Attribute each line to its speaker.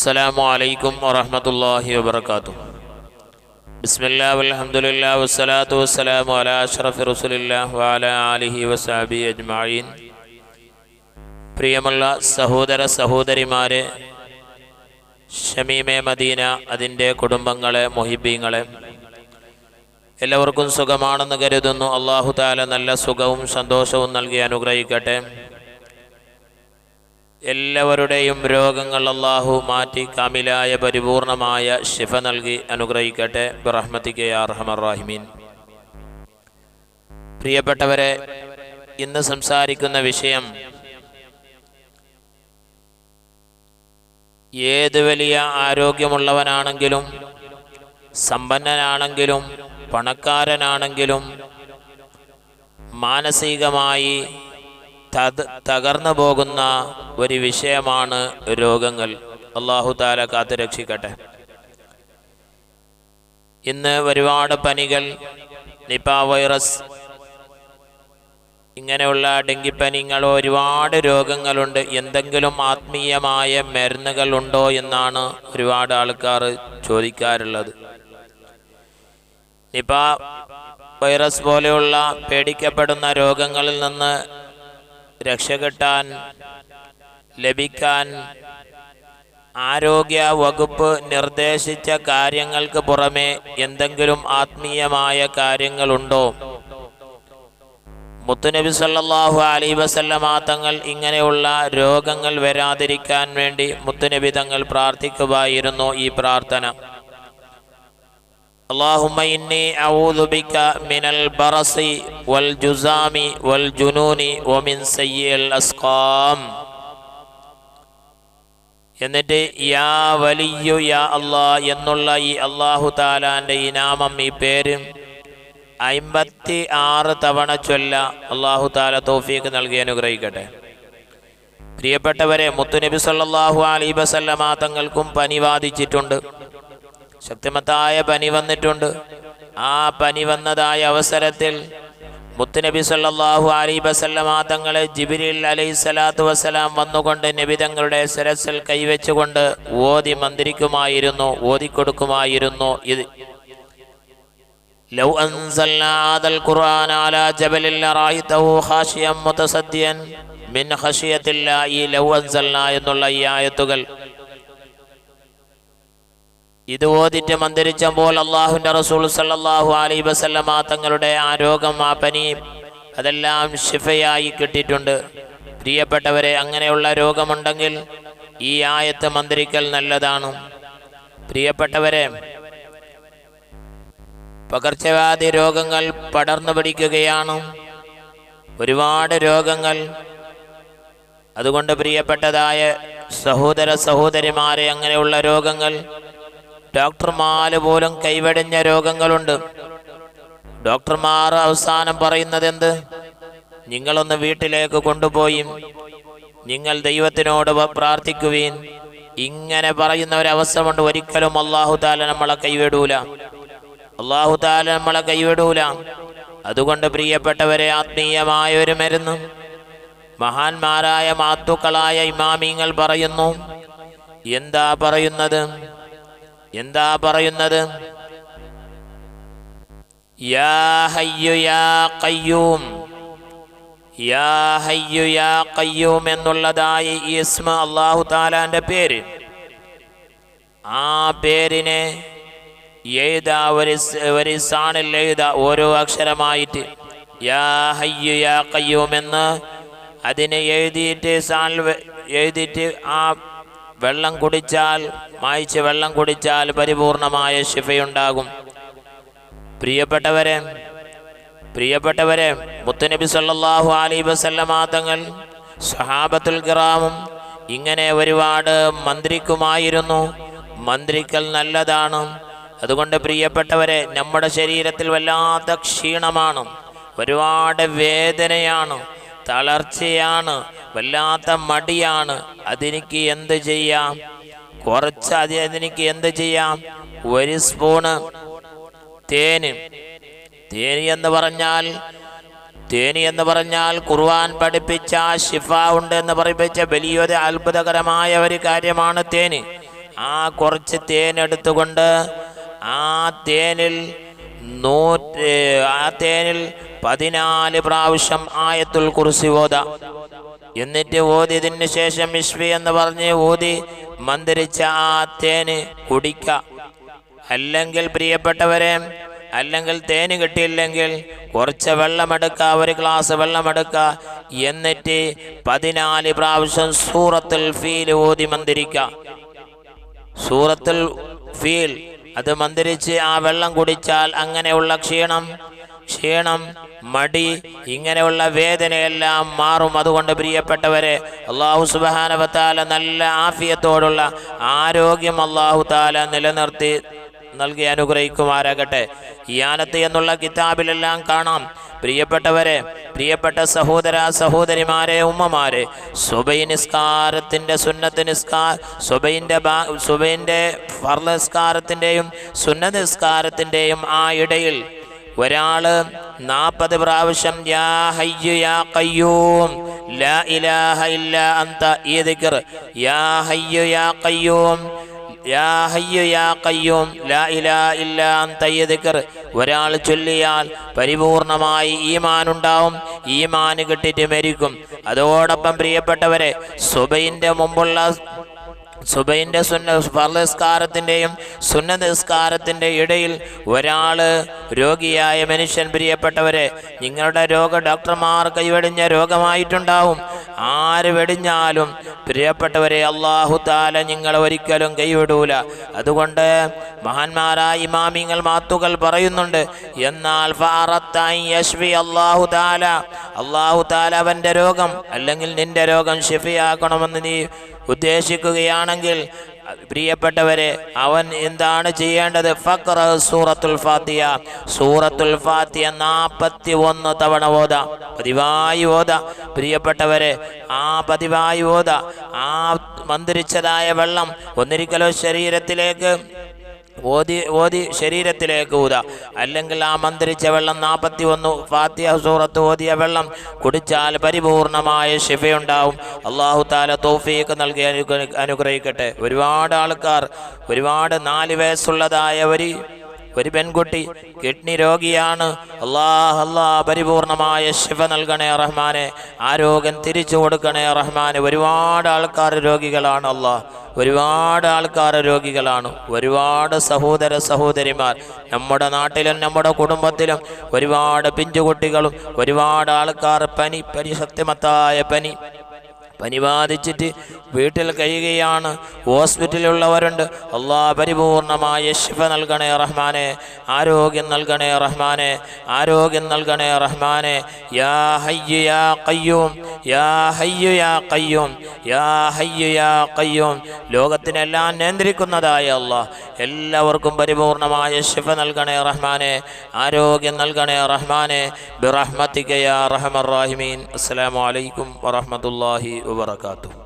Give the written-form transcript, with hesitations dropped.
Speaker 1: السلام عليكم ورحمة الله وبركاته. بسم الله والحمد لله والصلاة والسلام على أشرف رسول الله وعلى آله وصحبه أجمعين. പ്രിയമുള്ള സഹോദര സഹോദരിമാരെ, ഷമീമെ മദീന, അതിൻ്റെ കുടുംബങ്ങളെ, മുഹിബീങ്ങളെ, എല്ലാവർക്കും സുഖമാണെന്ന് കരുതുന്നു. അല്ലാഹു തആല നല്ല സുഖവും സന്തോഷവും നൽകി അനുഗ്രഹിക്കട്ടെ. എല്ലാവരുടെയും രോഗങ്ങൾ അല്ലാഹു മാറ്റി കാമിലായ പരിപൂർണമായ ശിഫ നൽകി അനുഗ്രഹിക്കട്ടെ. ബിറഹ്മതിക യാ അർഹമർ റഹീമീൻ. പ്രിയപ്പെട്ടവരെ, ഇന്ന് സംസാരിക്കുന്ന വിഷയം ഏത് വലിയ ആരോഗ്യമുള്ളവനാണെങ്കിലും, സമ്പന്നനാണെങ്കിലും, പണക്കാരനാണെങ്കിലും മാനസികമായി തകർന്നു പോകുന്ന ഒരു വിഷയമാണ് രോഗങ്ങൾ. അല്ലാഹു തആല കാത്തു രക്ഷിക്കട്ടെ. ഇന്ന് ഒരുപാട് പനികൾ, നിപ വൈറസ്, ഇങ്ങനെയുള്ള ഡെങ്കിപ്പനികൾ, ഒരുപാട് രോഗങ്ങളുണ്ട്. എന്തെങ്കിലും ആത്മീയമായ മരുന്നുകൾ ഉണ്ടോ എന്നാണ് ഒരുപാട് ആൾക്കാർ ചോദിക്കാറുള്ളത്. നിപ വൈറസ് പോലെയുള്ള പേടിക്കപ്പെടുന്ന രോഗങ്ങളിൽ നിന്ന് രക്ഷകിട്ടാൻ, ലഭിക്കാൻ ആരോഗ്യ വകുപ്പ് നിർദ്ദേശിച്ച കാര്യങ്ങൾക്ക് പുറമെ എന്തെങ്കിലും ആത്മീയമായ കാര്യങ്ങളുണ്ടോ? മുത്തുനബി സല്ലല്ലാഹു അലൈഹി വസല്ലമ തങ്ങൾ ഇങ്ങനെയുള്ള രോഗങ്ങൾ വരാതിരിക്കാൻ വേണ്ടി മുത്തുനബി തങ്ങൾ പ്രാർത്ഥിക്കുമായിരുന്നു ഈ പ്രാർത്ഥന: اللهم إني أعوذ بك من البرص والجذام والجنون ومن سيء الأسقام. എന്നിട്ട് യാ വലിയു യാ അല്ലാഹ് എന്നുള്ള ഈ അല്ലാഹു തആലാന്റെ ഈ നാമം, ഈ പേര് 56 തവണ ചൊല്ല. അല്ലാഹു തആല തൗഫീഖ് നൽകി അനുഗ്രഹിക്കട്ടെ. പ്രിയപ്പെട്ടവരെ, മുത്തുനബി സല്ലല്ലാഹു അലൈഹി വസല്ലമ തങ്ങൾക്കും പനി ബാധിച്ചിട്ടുണ്ട്. ശക്തിമത്തായ പനി വന്നിട്ടുണ്ട്. ആ പനി വന്നതായ അവസരത്തിൽ മുത്തുനബി സല്ലല്ലാഹു അലൈഹി വസല്ലമ തങ്ങളെ ജിബ്രീൽ അലൈഹിസ്സലാത്തു വസ്സലാം വന്നുകൊണ്ട് നബി തങ്ങളുടെ ശിരസിൽ കൈവച്ചുകൊണ്ട് ഓതി മന്ത്രിക്കുമായിരുന്നു, ഓതിക്കൊടുക്കുമായിരുന്നു. ഇത് ലൗ അൻസൽനാ ഹാദൽ ഖുർആന അലാ ജബലിൻ ലറഅയ്തഹു ഖാശിയൻ മുതസദ്ദിയൻ മിൻ ഖശിയത്തില്ലാഹി. ലൗ അൻസൽനാ എന്നുള്ള ഈ ആയത്തുകൾ ഇത് ഓതിട്ട് മന്ത്രിച്ചപ്പോൾ അള്ളാഹുവിൻ്റെ റസൂൽ സല്ലല്ലാഹു അലൈഹി വസല്ലമ തങ്ങളുടെ ആ രോഗം, ആ പനി, അതെല്ലാം ശിഫയായി കിട്ടിയിട്ടുണ്ട്. പ്രിയപ്പെട്ടവരെ, അങ്ങനെയുള്ള രോഗമുണ്ടെങ്കിൽ ഈ ആയത്ത് മന്ത്രിക്കൽ നല്ലതാണ്. പ്രിയപ്പെട്ടവരെ, പകർച്ചവ്യാധി രോഗങ്ങൾ പടർന്നു പിടിക്കുകയാണ്, ഒരുപാട് രോഗങ്ങൾ. അതുകൊണ്ട് പ്രിയപ്പെട്ടതായ സഹോദര സഹോദരിമാരെ, അങ്ങനെയുള്ള രോഗങ്ങൾ, ഡോക്ടർമാർ പോലും കൈവെടിഞ്ഞ രോഗങ്ങളുണ്ട്. ഡോക്ടർമാർ അവസാനം പറയുന്നത് എന്ത്? നിങ്ങളൊന്ന് വീട്ടിലേക്ക് കൊണ്ടുപോയി നിങ്ങൾ ദൈവത്തിനോട് പ്രാർത്ഥിക്കുവീൻ. ഇങ്ങനെ പറയുന്ന ഒരവസ്ഥ കൊണ്ട് ഒരിക്കലും അല്ലാഹു തആല നമ്മളെ കൈവിടൂല. അല്ലാഹു തആല നമ്മളെ കൈവിടൂല. അതുകൊണ്ട് പ്രിയപ്പെട്ടവരെ, ആത്മീയമായ ഒരു മരുന്ന് മഹാന്മാരായ മാത്തുക്കളായ ഇമാമിങ്ങൾ പറയുന്നു. എന്താ പറയുന്നത്? യാ ഹയ്യു യാ ഖയ്യൂം, യാ ഹയ്യു യാ ഖയ്യൂം എന്നുള്ളതായ ഈ ഇസ്മ, അല്ലാഹു തആലാന്റെ പേര്. ആ പേരിനെ എഴുതാ, ഒരു സാണിൽ എഴുതാ, ഓരോ അക്ഷരമായിട്ട്. യാ ഹയ്യു യാ ഖയ്യൂം എന്ന് അതിനെ എഴുതിയിട്ട് സാണിൽ എഴുതിയിട്ട് ആ വെള്ളം കുടിച്ചാൽ, മായ്ച്ച് വെള്ളം കുടിച്ചാൽ പരിപൂർണമായ ശിഫയുണ്ടാകും. പ്രിയപ്പെട്ടവരെ, മുത്തുനബി സല്ലല്ലാഹു അലൈഹി വസല്ലമ തങ്ങൾ, സ്വഹാബത്തുൽ കിറാമും ഇങ്ങനെ ഒരുപാട് മന്ത്രിക്കുമായിരുന്നു. മന്ത്രിക്കൽ നല്ലതാണ്. അതുകൊണ്ട് പ്രിയപ്പെട്ടവരെ, നമ്മുടെ ശരീരത്തിൽ വല്ലാത്ത ക്ഷീണമാണ്, ഒരുപാട് വേദനയാണ്, തളർച്ചയാണ്, വല്ലാത്ത മടിയാണ്. അതെനിക്ക് എന്ത് ചെയ്യാം? അതെനിക്ക് എന്ത് ചെയ്യാം? ഒരു സ്പൂണ് തേന് എന്ന് പറഞ്ഞാൽ ഖുർആൻ പഠിപ്പിച്ച, ശിഫ ഉണ്ട് എന്ന് പഠിപ്പിച്ച വലിയൊരു അത്ഭുതകരമായ ഒരു കാര്യമാണ് തേന്. ആ കുറച്ച് തേനെടുത്തുകൊണ്ട് ആ തേനിൽ 14 പ്രാവശ്യം ആയത്തുൽ കുർസി ഓതാ. എന്നിട്ട് ഓതിയതിന് ശേഷം ഇഷ്ഫി എന്ന് പറഞ്ഞ് ഓതി മന്ത്രിച്ച ആ തേന് കുടിക്ക. അല്ലെങ്കിൽ പ്രിയപ്പെട്ടവരെ, അല്ലെങ്കിൽ തേന് കിട്ടിയില്ലെങ്കിൽ കുറച്ച് വെള്ളമെടുക്കുക, ഒരു ഗ്ലാസ് വെള്ളമെടുക്കുക. എന്നിട്ട് 14 പ്രാവശ്യം സൂറത്തുൽ ഫീൽ ഓതി മന്ത്രിക്കുക. സൂറത്തുൽ ഫീൽ അത് മന്ത്രിച്ച് ആ വെള്ളം കുടിച്ചാൽ അങ്ങനെയുള്ള ക്ഷീണം, മടി, ഇങ്ങനെയുള്ള വേദനയെല്ലാം മാറും. അതുകൊണ്ട് പ്രിയപ്പെട്ടവരെ, അല്ലാഹു സുബ്ഹാനഹു വ തആല നല്ല ആഫിയത്തോടുള്ള ആരോഗ്യം അല്ലാഹു തആല നിലനിർത്തി നൽകി അനുഗ്രഹിക്കുമാരാകട്ടെ. ഇയാനത്ത് എന്നുള്ള കിതാബിലെല്ലാം കാണാം. പ്രിയപ്പെട്ടവരെ, പ്രിയപ്പെട്ട സഹോദര സഹോദരിമാരെ, ഉമ്മമാരെ, സുബൈ നിസ്കാരത്തിൻ്റെ സുബൈൻ്റെ ഫർള് നിസ്കാരത്തിൻ്റെയും സുന്നത്ത് നിസ്കാരത്തിൻ്റെയും ആ ഇടയിൽ ഒരാള് 40 പ്രാവശ്യം യാ ഹയ്യു യാ ഖയ്യൂം ലാ ഇലാഹ ഇല്ലാ അന്ത ഈ ദിക്ർ, യാ ഹയ്യു യാ ഖയ്യൂം യാ ഹയ്യു യാ ഖയ്യൂം ലാ ഇലാഹ ഇല്ലാ അന്ത ഈ ദിക്ർ ഒരാൾ ചൊല്ലിയാൽ പരിപൂർണമായി ഈമാൻ ഉണ്ടാവും. ഈമാൻ കിട്ടിയിട്ട് മരിക്കും. അതോടൊപ്പം പ്രിയപ്പെട്ടവരെ, സുബൈൻ്റെ മുമ്പുള്ള സുബൈൻ്റെ ഫർള് നിസ്കാരത്തിൻ്റെയും സുന്നത്ത് നിസ്കാരത്തിൻ്റെ ഇടയിൽ ഒരാൾ രോഗിയായ മനുഷ്യൻ, പ്രിയപ്പെട്ടവരെ, നിങ്ങളുടെ രോഗം ഡോക്ടർമാർ കൈവെടിഞ്ഞ രോഗമായിട്ടുണ്ടാവും. ആര് വെടിഞ്ഞാലും പ്രിയപ്പെട്ടവരെ, അല്ലാഹു തആല നിങ്ങളെ ഒരിക്കലും കൈവിടൂല. അതുകൊണ്ട് മഹാന്മാരായ ഇമാമിങ്ങൾ മാത്തുകൾ പറയുന്നുണ്ട്, എന്നാൽ അല്ലാഹു തആല അവൻ്റെ രോഗം അല്ലെങ്കിൽ നിന്റെ രോഗം ശിഫയാക്കണമെന്ന് നീ ഉദ്ദേശിക്കുകയാണെങ്കിൽ പ്രിയപ്പെട്ടവരെ, അവൻ എന്താണ് ചെയ്യേണ്ടത്? ഫഖ്റ സൂറത്തുൽ ഫാത്തിഹ. സൂറത്തുൽ ഫാത്തിഹ 41 തവണ ഓതാ, പതിവായി ഓതാ. പ്രിയപ്പെട്ടവരെ, ആ പതിവായി ഓതാ. ആ മന്ത്രിച്ചതായ വെള്ളം ഒന്നിരിക്കലോ ശരീരത്തിലേക്ക് ഓതി ശരീരത്തിലേക്ക് ഊതാ. അല്ലെങ്കിൽ ആ മന്ത്രിച്ച വെള്ളം 41 ഫാത്തിഹ സൂറത്ത് ഓതിയ വെള്ളം കുടിച്ചാൽ പരിപൂർണമായ ശിഫയുണ്ടാവും. അല്ലാഹു തആല തൗഫീഖ് നൽകി അനുഗ്രഹിക്കട്ടെ. ഒരുപാട് ആൾക്കാർ, 4 വയസ്സുള്ളതായ ഒരു പെൺകുട്ടി കിഡ്നി രോഗിയാണ്. അല്ലാഹ് പരിപൂർണമായ ശിഫ നൽകണേ റഹ്മാനെ. ആരോഗ്യം തിരിച്ചു കൊടുക്കണേ റഹ്മാനെ. ഒരുപാട് ആൾക്കാർ രോഗികളാണ്. ഒരുപാട് ആൾക്കാർ രോഗികളാണ്. ഒരുപാട് സഹോദര സഹോദരിമാർ നമ്മുടെ നാട്ടിലും നമ്മുടെ കുടുംബത്തിലും ഒരുപാട് പിഞ്ചുകുട്ടികളും ഒരുപാട് ആൾക്കാർ സത്യമത്തായ പനി ബാധിച്ചിട്ട് വീട്ടിൽ കഴിയുകയാണ്. ഹോസ്പിറ്റലിലുള്ളവരുണ്ട്. പരിപൂർണമായ ശിഫ നൽകണേ റഹ്മാനെ. ആരോഗ്യം നൽകണേ റഹ്മാനെ. ആരോഗ്യം നൽകണേ റഹ്മാനെ. യാ ഹയ്യു യാ ഖയ്യൂം യാ ഹയ്യു യാ ഖയ്യൂം യാ ഹയ്യു യാ ഖയ്യൂം. ലോകത്തിനെല്ലാം നിയന്ത്രിക്കുന്നതായ അല്ലാഹ് എല്ലാവർക്കും പരിപൂർണമായ ശിഫ നൽകണേ റഹ്മാനെ. ആരോഗ്യം നൽകണേ റഹ്മാനെ. ബിറഹ്മതിക യാ അർഹമർ റഹീമീൻ. അസ്സലാമു അലൈക്കും വറഹ്മത്തുള്ളാഹി വബറകാതുഹു.